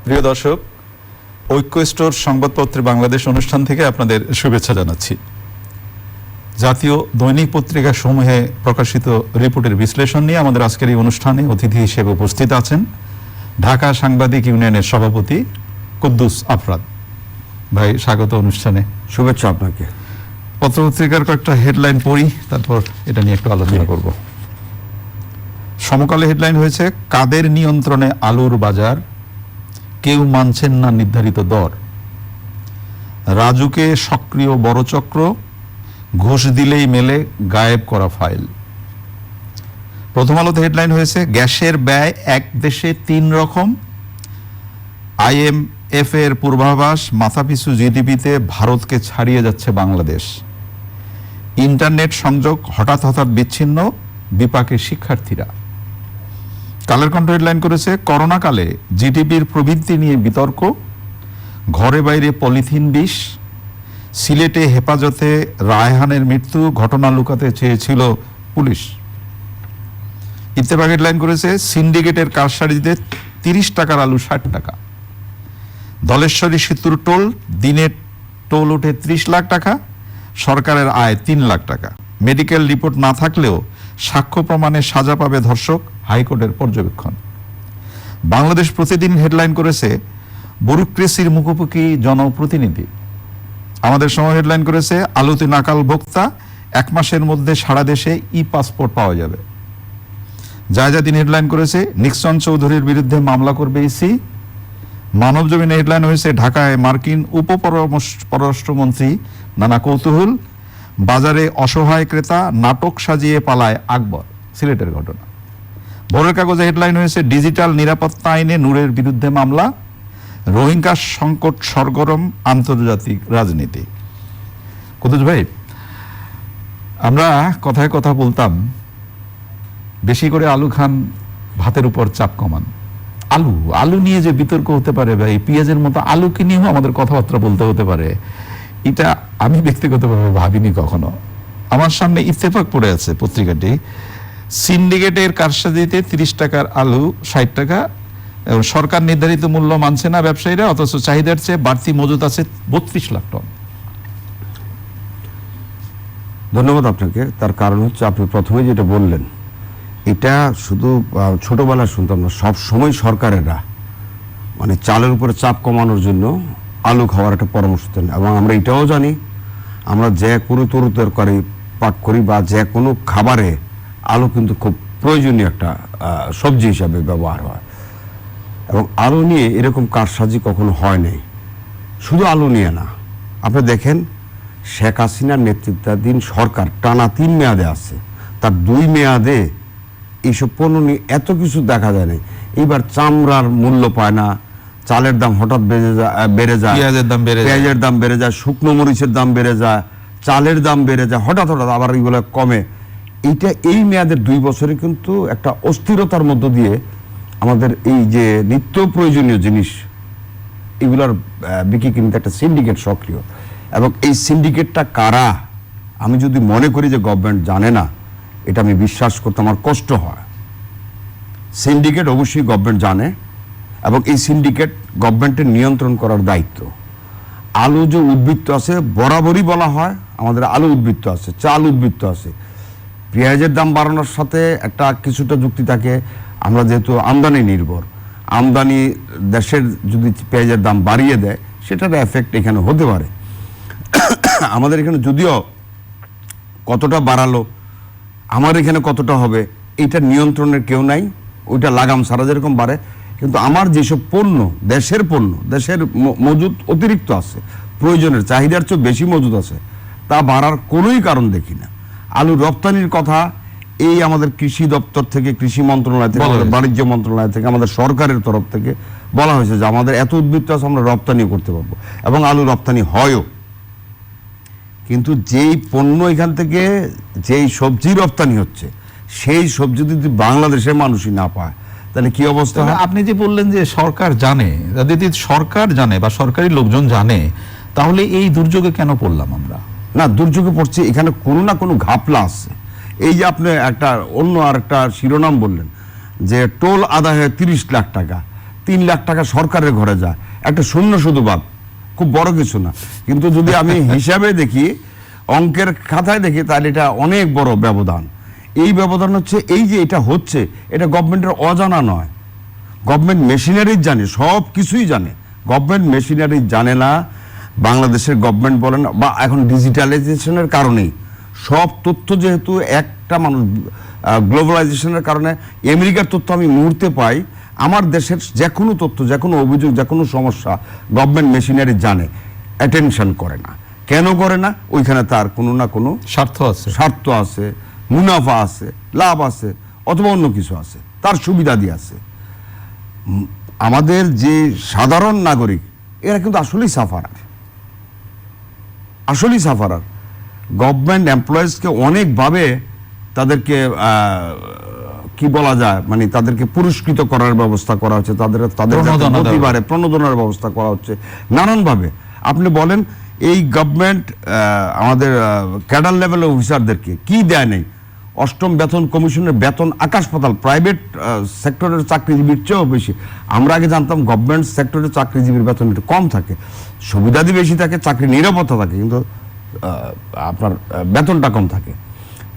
প্রিয় দর্শক, ঐক্য স্টোর সংবাদপত্রে বাংলাদেশ অনুষ্ঠান থেকে আপনাদের শুভেচ্ছা জানাচ্ছি। জাতীয় দৈনিক পত্রিকা সমূহে প্রকাশিত রিপোর্টের বিশ্লেষণ নিয়ে আমাদের আজকের এই অনুষ্ঠানে অতিথি হিসেবে উপস্থিত আছেন ঢাকা সাংবাদিক ইউনিয়নের সভাপতি কুদ্দুস আফরাদ ভাই। স্বাগত অনুষ্ঠানে। শুভেচ্ছা আপনাকে। পত্রপত্রিকার কয়েকটা হেডলাইন পড়ি, তারপর এটা নিয়ে একটু আলোচনা করব। সমকালে হেডলাইন হয়েছে, কাদের নিয়ন্ত্রণে আলুর বাজার, কেউ মানছেন না নির্ধারিত দর, রাজুকে সক্রিয় বড় চক্র, ঘুষ দিলেই মেলে গায়েব করা ফাইল। প্রথম আলোতে হেডলাইন হয়েছে, গ্যাসের ব্যয় এক দেশে 3 রকম, IMF এর পূর্বাভাস, মাথাপিছু জিডিপিতে ভারতকে ছাড়িয়ে যাচ্ছে বাংলাদেশ, ইন্টারনেট সংযোগ হঠাৎ বিচ্ছিন্ন, বিপাকে শিক্ষার্থীরা। কালের কণ্ঠ হেডলাইন করেছে, করোনা কালে জিডিপির প্রবৃদ্ধি নিয়ে বিতর্ক, ঘরে বাইরে পলিথিন বিষ, সিলেটে হেফাজতে রায়হানের মৃত্যু, ঘটনা লুকাতে চেয়েছিল পুলিশ। ইত্তেফাক হেডলাইন করেছে, সিন্ডিকেটের কারসাজিতে 30 টাকার আলু 60 টাকা, ধলেশ্বরী সেতুর টোল, দিনে টোল ওঠে 30 লাখ টাকা, সরকারের আয় 3 লাখ টাকা, মেডিকেল রিপোর্ট না থাকলেও সাক্ষ্য প্রমাণে সাজা পাবে ধর্ষক, হাইকোর্টের পর্যবেক্ষণ। বাংলাদেশ প্রতিদিন হেডলাইন করেছে, ব্যুরোক্রেসির মুখোমুখি জনপ্রতিনিধি। আমাদের সময় হেডলাইন করেছে, আলুতে নাকাল ভোক্তা, 1 মাসের মধ্যে সারা দেশে পাসপোর্ট পাওয়া যাবে। জায়জাদিন হেডলাইন করেছে, নিক্সন চৌধুরীর বিরুদ্ধে মামলা করবে ইসি। মানবজমিনে হেডলাইন হয়েছে, ঢাকায় মার্কিন পররাষ্ট্রমন্ত্রী নানা কৌতূহল, বাজারে অসহায় ক্রেতা, নাটক সাজিয়ে পালায় আকবর, সিলেটের ঘটনা। ভোরের কাগজে হেডলাইন হয়েছে, ডিজিটাল নিরাপত্তা আইনে নূরের বিরুদ্ধে মামলা, রোহিঙ্গা সংকট সরগরম, আন্তর্জাতিক রাজনীতি। কুদ্দুস ভাই, আমরা কথায় কথা বলতাম, বেশি করে আলু খান, ভাতের উপর চাপ কমান। আলু নিয়ে যে বিতর্ক হতে পারে ভাই, পেঁয়াজের মতো আলুকে নিয়েও আমাদের কথাবার্তা বলতে হতে পারে, এটা আমি ব্যক্তিগতভাবে ভাবিনি কখনো। আমার সামনে ইত্তেফাক পড়ে আছে পত্রিকাটি, সিন্ডিকেটের কারসাজিতে 30 টাকার আলু 60 টাকা, এবং সরকার নির্ধারিত মূল্য মানছে না ব্যবসায়ীরা, অথচ চাহিদার চেয়ে বাড়তি মজুত আছে 32 লাখ টন। ধন্যবাদ আপনাকে। তার কারণ হচ্ছে, আপনি প্রথমে যেটা বললেন, এটা শুধু ছোটবেলায় শুনতাম না, সব সময় সরকারেরা মানে চালের উপরে চাপ কমানোর জন্য আলু খাওয়ার একটা পরামর্শ দেন। এবং আমরা এটাও জানি, আমরা যে কোনো তরকারি পাক করি বা যে কোনো খাবারে আলু কিন্তু খুব প্রয়োজনীয় একটা সবজি হিসাবে ব্যবহার হয়। এবং আলু নিয়ে এরকম কারসাজি কখনো হয় নাই। শুধু আলু নিয়ে না, আপনি দেখেন শেখ হাসিনার নেতৃত্বাধীন সরকার টানা 3 মেয়াদে আছে, তার 2 মেয়াদে এইসব পণ্য নিয়ে এত কিছু দেখা যায় না। এবার চামড়ার মূল্য পায় না, চালের দাম হঠাৎ বেড়ে যায়, পেঁয়াজের দাম বেড়ে যায়, শুকনো মরিচের দাম বেড়ে যায়, চালের দাম বেড়ে যায়, হঠাৎ আবার এগুলো কমে। এই মেয়াদের 2 বছরে কিন্তু একটা অস্থিরতার মধ্য দিয়ে আমাদের এই যে নিত্য প্রয়োজনীয় জিনিস এগুলোর বিক্রি কিনতে একটা সিন্ডিকেট সক্রিয়। এবং এই সিন্ডিকেটটা কারা, আমি যদি মনে করি যে গভর্নমেন্ট জানে না, এটা আমি বিশ্বাস করতে আমার কষ্ট হয়। সিন্ডিকেট অবশ্যই গভর্নমেন্ট জানে, এবং এই সিন্ডিকেট গভর্নমেন্টের নিয়ন্ত্রণ করার দায়িত্ব। আলু যে উদ্বৃত্ত আছে, বরাবরই বলা হয় আমাদের আলু উদ্বৃত্ত আছে, চাল উদ্বৃত্ত আছে। পেঁয়াজের দাম বাড়ানোর সাথে একটা কিছুটা যুক্তি থাকে, আমরা যেহেতু আমদানি নির্ভর, আমদানি দেশের যদি পেঁয়াজের দাম বাড়িয়ে দেয়, সেটার এফেক্ট এখানে হতে পারে। আমাদের এখানে যদিও কতটা বাড়ালো, আমার এখানে কতটা হবে, এইটা নিয়ন্ত্রণের কেউ নাই, ওইটা লাগাম ছাড়া যেরকম বাড়ে। কিন্তু আমার যেসব পণ্য, দেশের মজুদ অতিরিক্ত আছে, প্রয়োজনের চাহিদার চেয়ে বেশি মজুদ আছে, তা বাড়ার কোনোই কারণ দেখি না। আলু রপ্তানির কথা এই আমাদের কৃষি দপ্তর থেকে, কৃষি মন্ত্রণালয় থেকে, আমাদের বাণিজ্য মন্ত্রণালয় থেকে, আমাদের সরকারের তরফ থেকে বলা হয়েছে যে আমাদের এত উদ্বৃত্ত আছে, আমরা রপ্তানি করতে পারবো, এবং আলু রপ্তানি হয়ও। কিন্তু যেই পণ্য এখান থেকে, যেই সবজি রপ্তানি হচ্ছে, সেই সবজি যদি বাংলাদেশের মানুষই না পায়, তাহলে কি অবস্থা? আপনি যে বললেন যে সরকার জানে, যদি সরকার জানে বা সরকারি লোকজন জানে, তাহলে এই দুর্যোগে কেন পড়লাম আমরা? না, দুর্যোগে পড়ছে, এখানে কোনো না কোনো ঘাপলা আছে। এই যে আপনি একটা অন্য আর একটা শিরোনাম বললেন যে টোল আদায় হয় 30 লাখ টাকা, 3 লাখ টাকা সরকারের ঘরে যায়, একটা শূন্য শুধু বাদ, খুব বড় কিছু না। কিন্তু যদি আমি হিসাবে দেখি, অঙ্কের খাতায় দেখি, তাহলে এটা অনেক বড় ব্যবধান। এই ব্যবধান হচ্ছে এই যে এটা হচ্ছে, এটা গভর্নমেন্টের অজানা নয়। গভর্নমেন্ট মেশিনারি জানে, সব কিছুই জানে। গভর্নমেন্ট মেশিনারি জানে না বাংলাদেশের গভর্নমেন্ট বলেন, বা এখন ডিজিটালাইজেশনের কারণেই সব তথ্য, যেহেতু একটা মানুষ গ্লোবালাইজেশনের কারণে আমেরিকার তথ্য আমি মুহূর্তে পাই, আমার দেশের যে কোনো তথ্য, যে কোনো অভিযোগ, যে কোনো সমস্যা গভর্নমেন্ট মেশিনারি জানে, অ্যাটেনশন করে না। কেন করে না? ওইখানে তার কোনো না কোনো স্বার্থ আছে, মুনাফা আছে, লাভ আছে, অথবা অন্য কিছু আছে, তার সুবিধা দিয়ে আছে। আমাদের যে সাধারণ নাগরিক, এরা কিন্তু আসলেই সাফারার। গভর্নমেন্ট এমপ্লয়িজকে অনেকভাবে তাদেরকে কি বলা যায়, মানে তাদেরকে পুরস্কৃত করার ব্যবস্থা করা হচ্ছে, তাদের প্রতিবারে প্রণোদনার ব্যবস্থা করা হচ্ছে নানানভাবে। আপনি বলেন এই গভর্নমেন্ট আমাদের ক্যাডার লেভেলের অফিসারদেরকে কি দেয় নেই? 8ম বেতন কমিশনের বেতন আকাশ পাতাল, প্রাইভেট সেক্টরের চাকরিজীবীর চেয়েও বেশি। আমরা আগে জানতাম গভর্নমেন্ট সেক্টরের চাকরিজীবীর বেতন একটু কম থাকে, সুবিধাদি বেশি থাকে, চাকরি নিরাপত্তা থাকে, কিন্তু আপনার বেতনটা কম থাকে।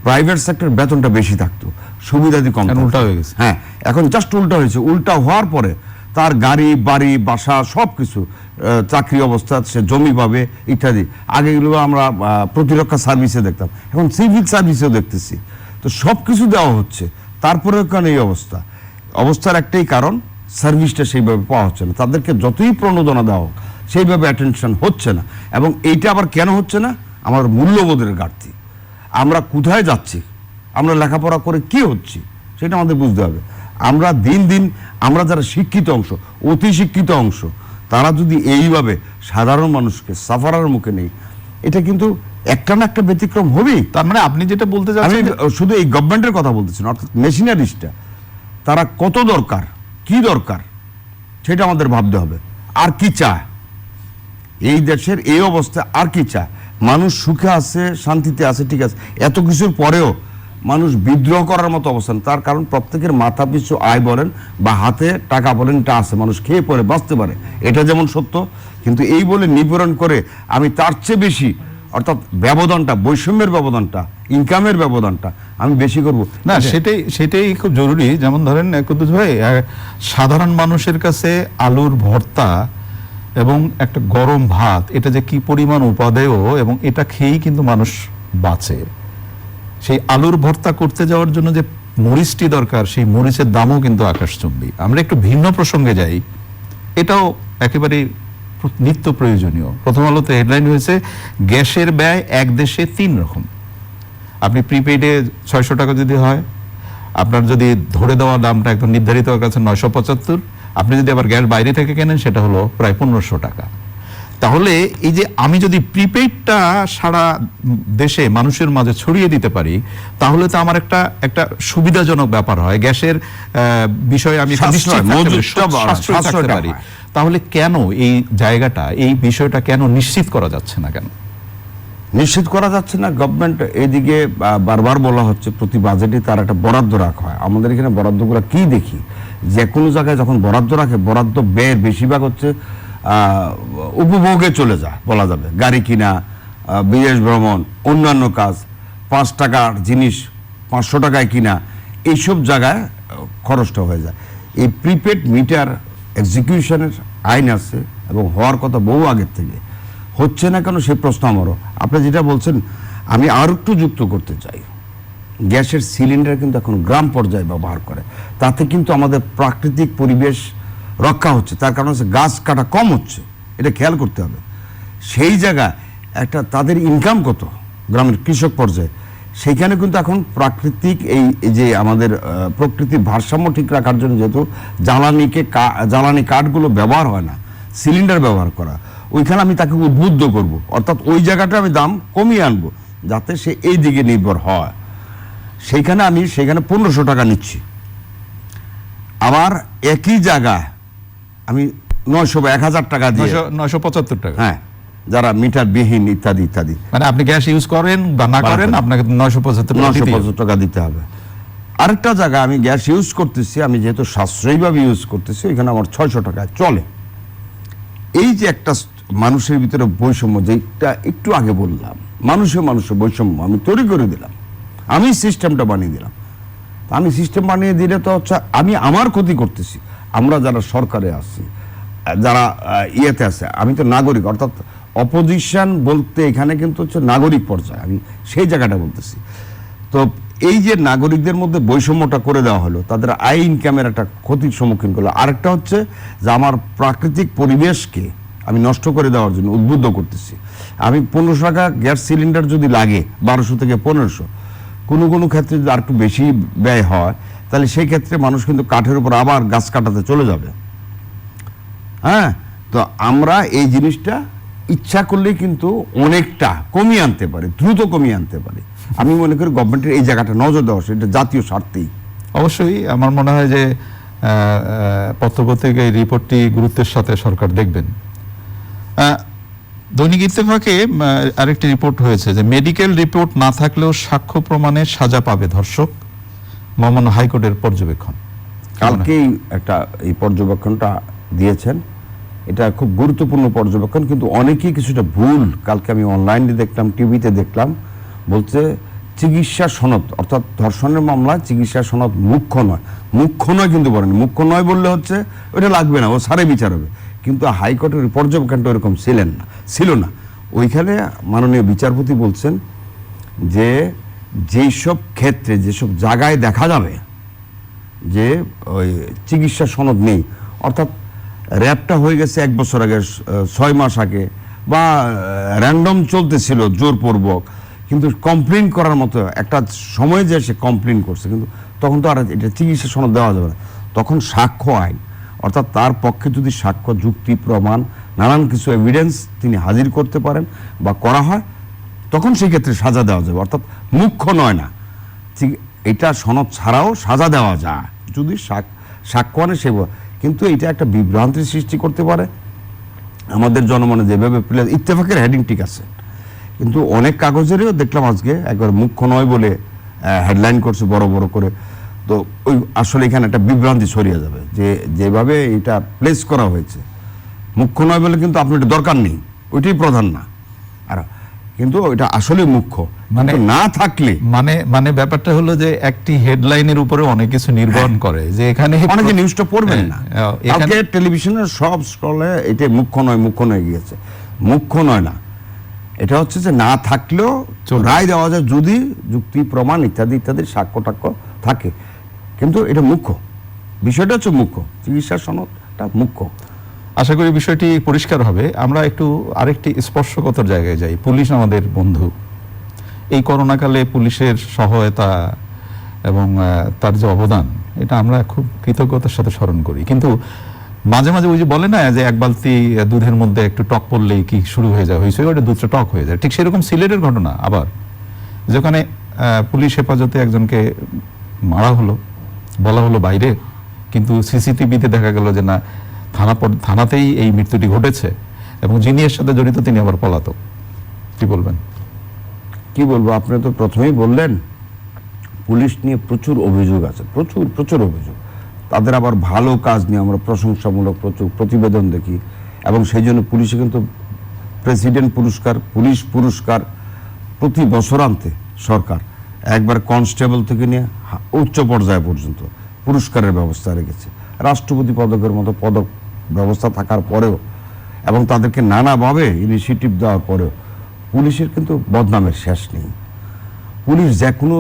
প্রাইভেট সেক্টর বেতনটা বেশি থাকতো, সুবিধাদি কম। উল্টা হয়ে গেছে। হ্যাঁ, এখন জাস্ট উল্টা হয়েছে। উল্টা হওয়ার পরে তার গাড়ি বাড়ি বাসা সব কিছু, চাকরি অবস্থা, সে জমি পাবে ইত্যাদি। আগে এগুলো আমরা প্রতিরক্ষা সার্ভিসে দেখতাম, এখন সিভিল সার্ভিসেও দেখতেছি। তো সব কিছু দেওয়া হচ্ছে, তারপরেও কেন এই অবস্থার একটাই কারণ, সার্ভিসটা সেইভাবে পাওয়া হচ্ছে না। তাদেরকে যতই প্রণোদনা দেওয়া হোক, সেইভাবে অ্যাটেনশন হচ্ছে না। এবং এইটা আবার কেন হচ্ছে না? আমার মূল্যবোধের ঘাটতি। আমরা কোথায় যাচ্ছি, আমরা লেখাপড়া করে কি হচ্ছি, সেটা আমাদের বুঝতে হবে। আমরা দিন দিন, আমরা যারা শিক্ষিত অংশ, অতি শিক্ষিত অংশ, তারা যদি এইভাবে সাধারণ মানুষকে সাফারার মুখে নেই, এটা কিন্তু একটা না একটা ব্যতিক্রম হবেই। তার মানে আপনি যেটা বলতে আমি চাচ্ছেন, শুধু এই গভর্নমেন্টের কথা বলতেছি না, অর্থাৎ মেশিনারিস্টটা তারা কত দরকার, কি দরকার, সেটা আমাদের ভাবতে হবে। আর কি চায় এই দেশের এই অবস্থা, আর কি চায়? মানুষ সুখে আছে, শান্তিতে আছে, ঠিক আছে, এত কিছুর পরেও মানুষ বিদ্রোহ করার মতো অবস্থান। তার কারণ প্রত্যেকের মাথা পিছু আয় বলেন বা হাতে টাকা বলেন, এটা আছে, মানুষ খেয়ে পরে বাঁচতে পারে, এটা যেমন সত্য। কিন্তু এই বলে নিপীড়ন করে আমি তার চেয়ে বেশি, অর্থাৎ ব্যবধানটা, বৈষম্যের ব্যবধানটা, ইনকামের ব্যবধানটা আমি বেশি করব না, সেটাই খুব জরুরি। যেমন ধরেন কুদ্দুস ভাই, সাধারণ মানুষের কাছে আলুর ভর্তা এবং একটা গরম ভাত, এটা যে কি পরিমাণ উপাদেয়, এবং এটা খেয়েই কিন্তু মানুষ বাঁচে। সেই আলুর ভর্তা করতে যাওয়ার জন্য যে মরিচটি দরকার, সেই মরিচের দামও কিন্তু আকাশচুম্বী। আমরা একটু ভিন্ন প্রসঙ্গে যাই, এটাও একেবারে নিত্য প্রয়োজনীয়। প্রথম আলোতে হেডলাইন হয়েছে, গ্যাসের ব্যয় এক দেশে 3 রকম। আপনি প্রিপেইডে 600 টাকা যদি হয়, আপনার যদি ধরে দেওয়া দামটা একদম নির্ধারিত কাছে 975, আপনি যদি আবার গ্যাস বাইরে থেকে কেনেন, সেটা হলো প্রায় 1500 টাকা। তাহলে এই যে আমি যদি প্রিপেইডটা সারা দেশে মানুষের মাঝে ছড়িয়ে দিতে পারি, তাহলে তো আমার একটা সুবিধাজনক ব্যাপার হয়। গ্যাসের বিষয়ে আমি সাশ্রয় থাকতে পারি। তাহলে কেন এই জায়গাটা, এই বিষয়টা কেন নিশ্চিত করা যাচ্ছে না? কেন নিশ্চিত করা যাচ্ছে না? গভর্নমেন্ট এদিকে বারবার বলা হচ্ছে প্রতি বাজেটে তার একটা বরাদ্দ রাখা হয়। আমাদের এখানে বরাদ্দগুলো কি দেখি, যে কোনো জায়গায় যখন বরাদ্দ রাখে, বরাদ্দ ব্যয়ের বেশিরভাগ হচ্ছে উপভোগে চলে যায় বলা যাবে। গাড়ি কিনা, বিদেশ ভ্রমণ, অন্যান্য কাজ, 5 টাকার জিনিস 500 টাকায় কিনা, এইসব জায়গায় খরচটা হয়ে যায়। এই প্রিপেড মিটার এক্সিকিউশনের আইন আছে এবং হওয়ার কথা বহু আগের থেকে, হচ্ছে না কেন সেই প্রশ্ন আমারও। আপনি যেটা বলছেন, আমি আর একটু যুক্ত করতে চাই। গ্যাসের সিলিন্ডার কিন্তু এখন গ্রাম পর্যায়ে ব্যবহার করে, তাতে কিন্তু আমাদের প্রাকৃতিক পরিবেশ রক্ষা হচ্ছে। তার কারণ হচ্ছে গাছ কাটা কম হচ্ছে, এটা খেয়াল করতে হবে। সেই জায়গায় একটা তাদের ইনকাম কত গ্রামের কৃষক পর্যায়ে, সেইখানে কিন্তু এখন প্রাকৃতিক এই যে আমাদের প্রকৃতির ভারসাম্য ঠিক রাখার জন্য, যেহেতু জ্বালানি কাঠগুলো ব্যবহার হয় না, সিলিন্ডার ব্যবহার করা, ওইখানে আমি তাকে উদ্বুদ্ধ করব, অর্থাৎ ওই জায়গাটা আমি দাম কমিয়ে আনবো যাতে সে এই দিকে নির্ভর হয়। সেইখানে 1500 টাকা নিচ্ছি, আবার একই জায়গায় আমি 900 বা 1000 টাকা দিয়ে 975 টাকা, হ্যাঁ, যারা মিটার বিহীন ইত্যাদি ইত্যাদি, মানে আপনি গ্যাস ইউজ করেন বা না করেন, আপনাকে 975 টাকা দিতে হবে। আরেকটা জায়গায় আমি গ্যাস ইউজ করতেছি, আমি যেহেতু সাশ্রয়ীভাবে ইউজ করতেছি, এখানে আমার 600 টাকায় চলে। এই যে একটা মানুষের ভিতরে বৈষম্য, যেটা একটু আগে বললাম, মানুষের বৈষম্য আমি তৈরি করে দিলাম, আমি সিস্টেমটা বানিয়ে দিলাম। আমি সিস্টেম বানিয়ে দিলে তো হচ্ছে আমি আমার ক্ষতি করতেছি। আমরা যারা সরকারে আছি, যারা ইয়েতে আছে, আমি তো নাগরিক, অর্থাৎ অপোজিশন বলতে এখানে কিন্তু হচ্ছে নাগরিক পর্যায়ে, আমি সেই জায়গাটা বলতেছি। তো এই যে নাগরিকদের মধ্যে বৈষম্যটা করে দেওয়া হলো, তাদের আয় ইনকামের একটা ক্ষতির সম্মুখীন করলো। আরেকটা হচ্ছে যে আমার প্রাকৃতিক পরিবেশকে আমি নষ্ট করে দেওয়ার জন্য উদ্বুদ্ধ করতেছি। আমি 1500 টাকা গ্যাস সিলিন্ডার যদি লাগে, 1200 থেকে 1500, কোনো কোনো ক্ষেত্রে যদি আর একটু বেশি ব্যয় হয়, তাহলে সেই ক্ষেত্রে মানুষ কিন্তু কাঠের উপর আবার গাছ কাটাতে চলে যাবে। হ্যাঁ, তো আমরা এই জিনিসটা ইচ্ছা করলেই কিন্তু অনেকটা কমিয়ে আনতে পারি, দ্রুত কমিয়ে আনতে পারি। আমি মনে করি গভর্নমেন্টের এই জায়গাটা নজর দেওয়া, এটা জাতীয় স্বার্থেই। অবশ্যই আমার মনে হয় যে পত্রপত্রিকা এই রিপোর্টটি গুরুত্বের সাথে সরকার দেখবেন। দৈনিক ইত্তেফাকে আরেকটি রিপোর্ট হয়েছে যে মেডিকেল রিপোর্ট না থাকলেও সাক্ষ্য প্রমাণে সাজা পাবে ধর্ষক, মহামান্য হাইকোর্টের পর্যবেক্ষণ। কালকেই একটা এই পর্যবেক্ষণটা দিয়েছেন, এটা খুব গুরুত্বপূর্ণ পর্যবেক্ষণ, কিন্তু অনেকেই কিছুটা ভুল। কালকে আমি অনলাইনে দেখলাম, টিভিতে দেখলাম, বলছে চিকিৎসা সনদ, অর্থাৎ ধর্ষণের মামলায় চিকিৎসা সনদ মুখ্য নয়। মুখ্য নয় কিন্তু বলেন, মুখ্য নয় বললে হচ্ছে ওটা লাগবে না, ও সারে বিচার হবে। কিন্তু হাইকোর্টের পর্যবেক্ষণটা এরকম ছিল না। ওইখানে মাননীয় বিচারপতি বলছেন যে যেসব ক্ষেত্রে, যেসব জায়গায় দেখা যাবে যে ওই চিকিৎসা সনদ নেই, অর্থাৎ র্যাপটা হয়ে গেছে 1 বছর আগে, 6 মাস আগে, বা র্যান্ডম চলতেছিল জোরপূর্বক, কিন্তু কমপ্লেন করার মতো একটা সময় যে সে কমপ্লেন করছে, কিন্তু তখন তো আর এটা চিকিৎসা সনদ দেওয়া যাবে না। তখন সাক্ষ্য আইন, অর্থাৎ তার পক্ষে যদি সাক্ষ্য, যুক্তি, প্রমাণ, নানান কিছু এভিডেন্স তিনি হাজির করতে পারেন বা করা হয়, তখন সেই ক্ষেত্রে সাজা দেওয়া যাবে। অর্থাৎ মুখ্য নয় না, এটা সনদ ছাড়াও সাজা দেওয়া যায় যদি সাক্ষ্য আনে সে। কিন্তু এটা একটা বিভ্রান্তির সৃষ্টি করতে পারে আমাদের জনমনে। যেভাবে ইত্তেফাকের হেডিং ঠিক আছে, কিন্তু অনেক কাগজেরও দেখলাম আজকে একবার মুখ্য নয় বলে হেডলাইন করছে বড় বড় করে। তো ওই আসলে এখানে একটা বিভ্রান্তি ছড়িয়ে যাবে যে যেভাবে এটা প্লেস করা হয়েছে, মুখ্য নয় বলে কিন্তু আপনার এটা দরকার নেই, ওইটাই প্রধান না, আর কিন্তু এটা আসলে মুখ্য মানে না থাকলে মানে ব্যাপারটা হলো যে একটি হেডলাইনের উপরে অনেক কিছু নির্ভর করে, যে এখানে অনেকে নিউজটা পড়বেন না। কালকে টেলিভিশনের সব স্ক্রলে এটা মুখ্য নয় গিয়েছে। মুখ্য নয় না, এটা হচ্ছে যে না থাকলেও রায় দেওয়া যায় যদি যুক্তি, প্রমাণ ইত্যাদি ইত্যাদি সাক্ষ্য টাক্ষ্য থাকে, কিন্তু এটা মুখ্য। বিষয়টা হচ্ছে মুখ্য, চিকিৎসা সনদটা মুখ্য। আশা করি বিষয়টি পরিষ্কার হবে। আমরা একটু আরেকটি স্পর্শকাতর জায়গায় যাই। পুলিশ আমাদের বন্ধু। এই করোনাকালে পুলিশের সহায়তা এবং তার যে অবদান, এটা আমরা খুব কৃতজ্ঞতার সাথে স্মরণ করি। কিন্তু মাঝে মাঝে ওই যে বলে না যে এক বালতি দুধের মধ্যে একটু টক পড়লেই কি শুরু হয়ে যায়, হয়েছে ওটা দুধটা টক হয়ে যায়। ঠিক সেরকম সিলেটের ঘটনা আবার, যেখানে পুলিশ হেফাজতে একজনকে মারা হলো, বলা হলো বাইরে, কিন্তু সিসিটিভিতে দেখা গেল যে না, থানাতেই এই মৃত্যুটি ঘটেছে এবং যিনি এর সাথে জড়িত তিনি আবার পলাতক। কি বলবেন? কি বলবো, আপনি তো প্রথমেই বললেন পুলিশ নিয়ে প্রচুর অভিযোগ আছে, প্রচুর অভিযোগ। তাদের আবার ভালো কাজ নিয়ে আমরা প্রশংসামূলক প্রচুর প্রতিবেদন দেখি, এবং সেই জন্য পুলিশে কিন্তু প্রেসিডেন্ট পুরস্কার, পুলিশ পুরস্কার প্রতি বছরান্তে সরকার একবার কনস্টেবল থেকে নিয়ে উচ্চ পর্যায় পর্যন্ত পুরস্কারের ব্যবস্থা রেখেছে। রাষ্ট্রপতি পদকের মতো পদক ব্যবস্থা থাকার পরেও এবং তাদেরকে নানাভাবে ইনিশিয়েটিভ দেওয়ার পরেও পুলিশের কিন্তু বদনামের শেষ নেই। পুলিশ যে কোনো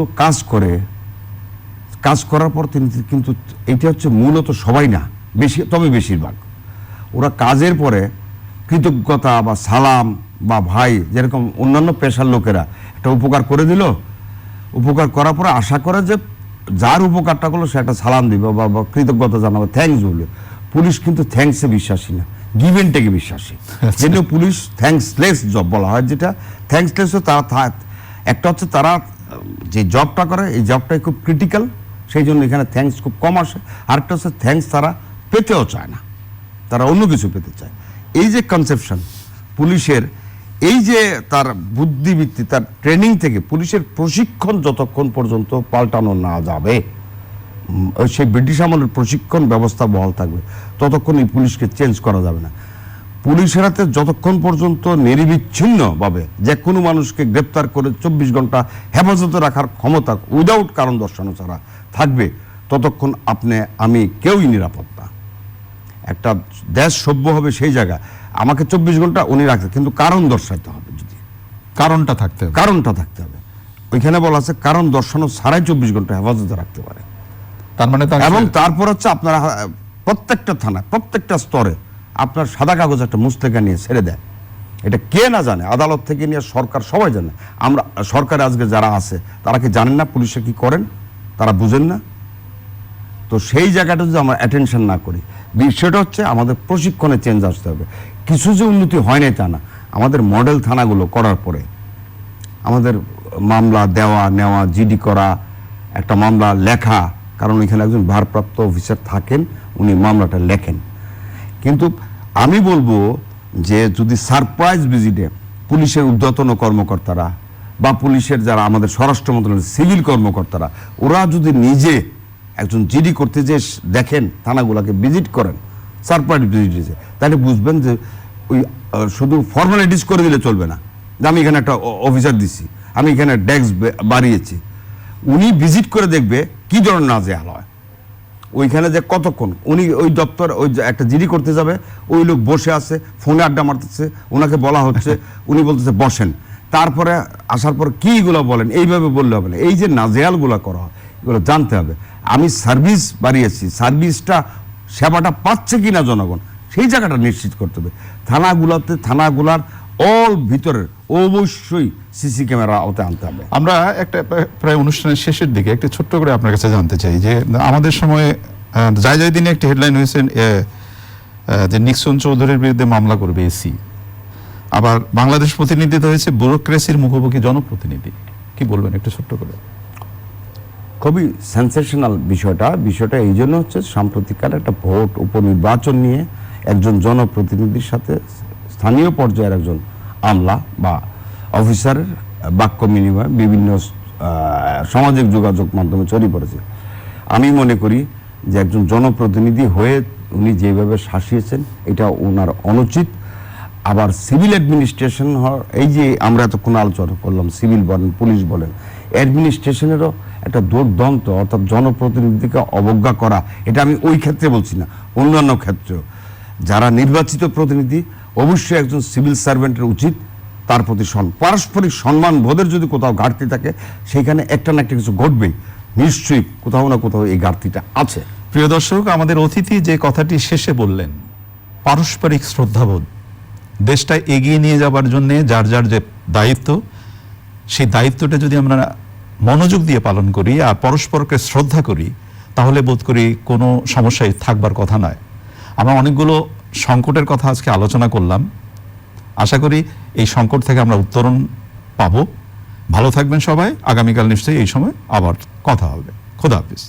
কাজ করার পর তিনি কিন্তু, এটা হচ্ছে মূলত সবাই না, তবে বেশিরভাগ ওরা কাজের পরে কৃতজ্ঞতা বা সালাম বা ভাই, যেরকম অন্যান্য পেশার লোকেরা একটা উপকার করে দিল, উপকার করার পরে আশা করে যে যার উপকারটা করলো সে একটা সালাম দিবে বা কৃতজ্ঞতা জানাবে, থ্যাঙ্কস বলবে। পুলিশ কিন্তু থ্যাঙ্কসে বিশ্বাসী না, গিভ এন্ড টেকে বিশ্বাসী। যেটা পুলিশ থ্যাঙ্কসলেস জব বলা হয়, যেটা থ্যাঙ্কসলেস তারা একটা হচ্ছে তারা যে জবটা করে এই জবটাই খুব ক্রিটিক্যাল, সেই জন্য এখানে থ্যাঙ্কস খুব কম আসে। আরেকটা হচ্ছে থ্যাঙ্কস তারা পেতেও চায় না, তারা অন্য কিছু পেতে চায়। এই যে কনসেপশন পুলিশের, এই যে তার বুদ্ধিবৃত্তি, তার ট্রেনিং থেকে পুলিশের প্রশিক্ষণ যতক্ষণ পর্যন্ত পাল্টানো না যাবে সেই ব্রিটিশ আমলের প্রশিক্ষণ ব্যবস্থা বহাল থাকবে ততক্ষণ এই পুলিশকে চেঞ্জ করা যাবে না। পুলিশের হাতে যতক্ষণ পর্যন্ত নিরবিচ্ছিন্নভাবে যে কোনো মানুষকে গ্রেপ্তার করে 24 ঘন্টা হেফাজতে রাখার ক্ষমতা উইদাউট কারণ দর্শানো ছাড়া থাকবে, ততক্ষণ আপনি আমি কেউই নিরাপদ না। একটা দেশ সভ্য হবে সেই জায়গা আমাকে 24 ঘন্টা উনি রাখতে, কিন্তু কারণ দর্শাতে হবে। যদি কারণটা থাকতে হবে, কারণটা থাকতে হবে। ওইখানে বলা আছে কারণ দর্শানো ছাড়াই 24 ঘন্টা হেফাজতে রাখতে পারে। তার মানে এবং তারপর হচ্ছে আপনারা প্রত্যেকটা থানা প্রত্যেকটা স্তরে আপনার সাদা কাগজ একটা মুস্তেকা নিয়ে ছেড়ে দেয়। এটা কে না জানে, আদালত থেকে নিয়ে সরকার সবাই জানে। আমরা সরকারে আজকে যারা আছে তারা কি জানেন না পুলিশে কি করেন? তারা বুঝেন না? তো সেই জায়গাটা যদি আমরা অ্যাটেনশন না করি, বিষয়টা হচ্ছে আমাদের প্রশিক্ষণে চেঞ্জ আসতে হবে। কিছু যে উন্নতি হয় নাই তা না, আমাদের মডেল থানাগুলো করার পরে আমাদের মামলা দেওয়া নেওয়া, জিডি করা, একটা মামলা লেখা, কারণ এখানে একজন ভারপ্রাপ্ত অফিসার থাকেন, উনি মামলাটা লেখেন। কিন্তু আমি বলবো যে যদি সারপ্রাইজ ভিজিটে পুলিশের ঊর্ধ্বতন কর্মকর্তারা বা পুলিশের যারা আমাদের স্বরাষ্ট্র মন্ত্রণালয়ের সিভিল কর্মকর্তারা, ওরা যদি নিজে একজন জিডি করতে যে দেখেন, থানাগুলোকে ভিজিট করেন সারপ্রাইজ ভিজিটে, তাহলে বুঝবেন যে ওই শুধু ফর্মালিটিস করে দিলে চলবে না যে আমি এখানে একটা অফিসার দিছি, আমি এখানে ডেস্ক বাড়িয়েছি। উনি ভিজিট করে দেখবে কি ধরনের নাজেহাল হয় ওইখানে, যে কতক্ষণ উনি ওই দপ্তর ওই একটা জিডি করতে যাবে, ওই লোক বসে আছে ফোনে আড্ডা মারতেছে, ওনাকে বলা হচ্ছে উনি বলতেছে বসেন, তারপরে আসার পর কি এগুলো বলেন, এইভাবে বললে হবে না। এই যে নাজেহালগুলো করা হয় এগুলো জানতে হবে। আমি সার্ভিস বাড়িয়েছি, সার্ভিসটা সেবাটা পাচ্ছে কিনা জনগণ, সেই জায়গাটা নিশ্চিত করতে হবে। থানাগুলার অল ভিতরের অবশ্যই সিসি ক্যামেরা আওতায় আনতে হবে। আমরা একটা প্রায় অনুষ্ঠানের শেষের দিকে একটা ছোট্ট করে আপনার কাছে জানতে চাই যে আমাদের সময়ে যায় দিনে একটি হেডলাইন হয়েছে যে নিক্সন চৌধুরীর বিরুদ্ধে মামলা করবে এসি, আবার বাংলাদেশ প্রতিনিধিত্ব হয়েছে ব্যুরোক্রেসির মুখোমুখি জনপ্রতিনিধি। কি বলবেন একটু ছোট্ট করে? খুবই সেন্সেশনাল বিষয়টা এই জন্য হচ্ছে সাম্প্রতিককালে একটা ভোট উপনির্বাচন নিয়ে একজন জনপ্রতিনিধির সাথে স্থানীয় পর্যায়ের একজন আমলা বা অফিসারের বাক্য বিনিময় বিভিন্ন সামাজিক যোগাযোগ মাধ্যমে ছড়িয়ে পড়েছে। আমি মনে করি যে একজন জনপ্রতিনিধি হয়ে উনি যেভাবে শাসিয়েছেন এটা ওনার অনুচিত। আবার সিভিল অ্যাডমিনিস্ট্রেশন এই যে আমরা এতক্ষণ আলোচনা করলাম, সিভিল বলেন পুলিশ বলেন, অ্যাডমিনিস্ট্রেশনেরও একটা দুর্দান্ত, অর্থাৎ জনপ্রতিনিধিকে অবজ্ঞা করা, এটা আমি ওই ক্ষেত্রে বলছি না, অন্যান্য ক্ষেত্রেও যারা নির্বাচিত প্রতিনিধি অবশ্যই একজন সিভিল সার্ভেন্টের উচিত তার প্রতি পারস্পরিক সম্মান বোধের যদি কোথাও ঘাটতি থাকে সেখানে একটা না একটা কিছু ঘটবেই, নিশ্চয়ই কোথাও না কোথাও এই ঘাটতিটা আছে। প্রিয় দর্শক, আমাদের অতিথি যে কথাটি শেষে বললেন, পারস্পরিক শ্রদ্ধাবোধ, দেশটা এগিয়ে নিয়ে যাবার জন্য যার যার যে দায়িত্ব, সেই দায়িত্বটা যদি আমরা মনোযোগ দিয়ে পালন করি আর পরস্পরকে শ্রদ্ধা করি, তাহলে বোধ করি কোনো সমস্যায় থাকবার কথা নয়। আমরা অনেকগুলো সংকটের কথা আজকে আলোচনা করলাম, আশা করি এই সংকট থেকে আমরা উত্তরণ পাবো। ভালো থাকবেন সবাই, আগামীকাল নিশ্চয়ই এই সময় আবার কথা হবে। খোদা হাফেজ।